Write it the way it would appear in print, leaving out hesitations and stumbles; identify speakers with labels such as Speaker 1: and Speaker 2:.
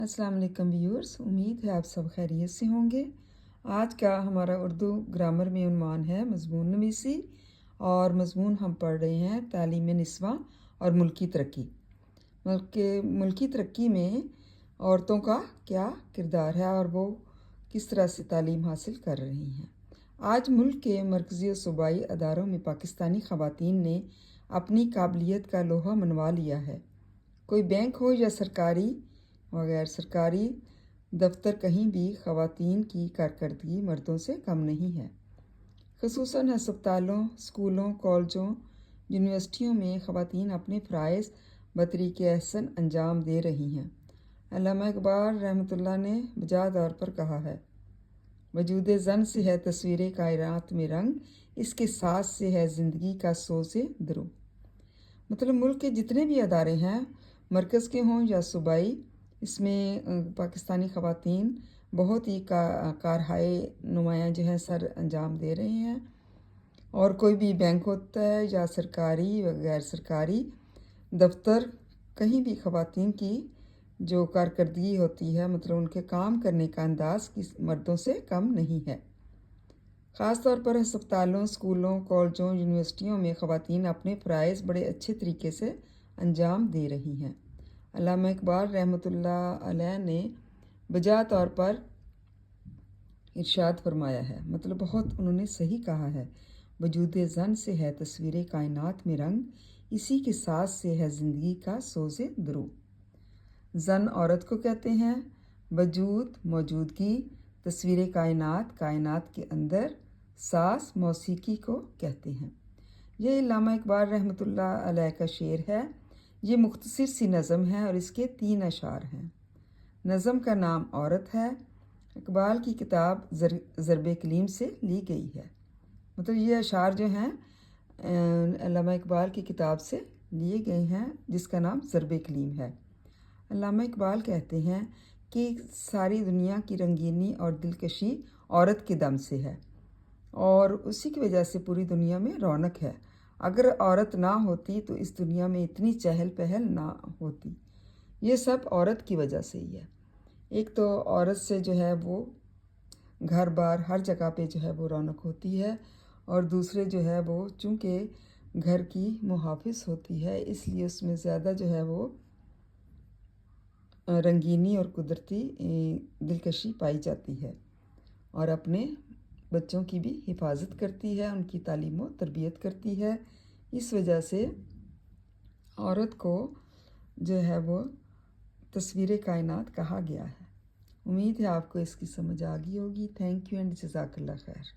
Speaker 1: अस्सलाम वालेकुम व्यूअर्स, उम्मीद है आप सब खैरियत से होंगे। आज का हमारा उर्दू ग्रामर में उन्वान है मज़मून नवीसी और मज़मून हम पढ़ रहे हैं तालीम निस्वां और मुल्की तरक्की। मुल्की तरक्की में औरतों का क्या किरदार है और वो किस तरह से तालीम हासिल कर रही हैं। आज मुल्क के मरकज़ी और सूबाई अदारों में पाकिस्तानी ख़वातीन ने अपनी काबिलियत का लोहा मनवा लिया है। कोई बैंक हो या सरकारी व गैर सरकारी दफ्तर, कहीं भी ख़वातीन की कारकर्दगी मर्दों से कम नहीं है। ख़ुसूसन हस्पतालों, स्कूलों, कॉलेजों, यूनिवर्सिटियों में ख़वातीन अपने फ़राइज़ बतरीक़े अहसन अंजाम दे रही हैं। अल्लामा इक़बाल रहमतुल्लाह ने बजा तौर पर कहा है, वजूद ज़न से है तस्वीर कायनात में रंग, इसके साथ से है ज़िंदगी का सोज़े दरो। मतलब मुल्क के जितने भी अदारे हैं, मरकज़ के हों या सूबाई, इसमें पाकिस्तानी ख़वातीन बहुत ही कारहाय नुमायाँ जो हैं सर अंजाम दे रहे हैं। और कोई भी बैंक होता है या सरकारी व गैर सरकारी दफ्तर, कहीं भी ख़वातीन की जो कारकर्दगी होती है, मतलब उनके काम करने का अंदाज़ मर्दों से कम नहीं है। ख़ास तौर पर अस्पतालों, स्कूलों, कॉलेजों, यूनिवर्सिटियों में ख़वातीन अपने फ़राइज़ बड़े अच्छे तरीके से अंजाम दे रही हैं। अल्लामा इक़बाल रहमतुल्लाह अलैह ने बजा तौर पर इरशाद फरमाया है, मतलब बहुत उन्होंने सही कहा है, वजूद ज़न से है तस्वीर कायनात में रंग, इसी के साथ से है ज़िंदगी का सोज़े दरो। ज़न औरत को कहते हैं, वजूद मौजूदगी, तस्वीर कायनात कायनात के अंदर, सास मौसीकी को कहते हैं। ये अल्लामा इक़बाल रहमतुल्लाह अलैह का शेर है। ये मुख्तसर सी नज़म है और इसके 3 अशार हैं। नज़म का नाम औरत है। इक़बाल की किताब ज़रब कलीम से ली गई है। मतलब ये अशार जो हैं अल्लामा इक़बाल की किताब से लिए गए हैं, जिसका नाम ज़रब कलीम है। अल्लामा इक़बाल कहते हैं कि सारी दुनिया की रंगीनी और दिलकशी औरत के दम से है और उसी की वजह से पूरी दुनिया में रौनक है। अगर औरत ना होती तो इस दुनिया में इतनी चहल पहल ना होती। ये सब औरत की वजह से ही है। एक तो औरत से जो है वो घर बार हर जगह पे जो है वो रौनक होती है, और दूसरे जो है वो चूँकि घर की मुहाफ़िज़ होती है, इसलिए उसमें ज़्यादा जो है वो रंगीनी और कुदरती दिलकशी पाई जाती है, और अपने बच्चों की भी हिफाजत करती है, उनकी तालीम व तरबियत करती है। इस वजह से औरत को जो है वो तस्वीर कायनात कहा गया है। उम्मीद है आपको इसकी समझ आ गई होगी। थैंक यू एंड जज़ाकल्लाह खैर।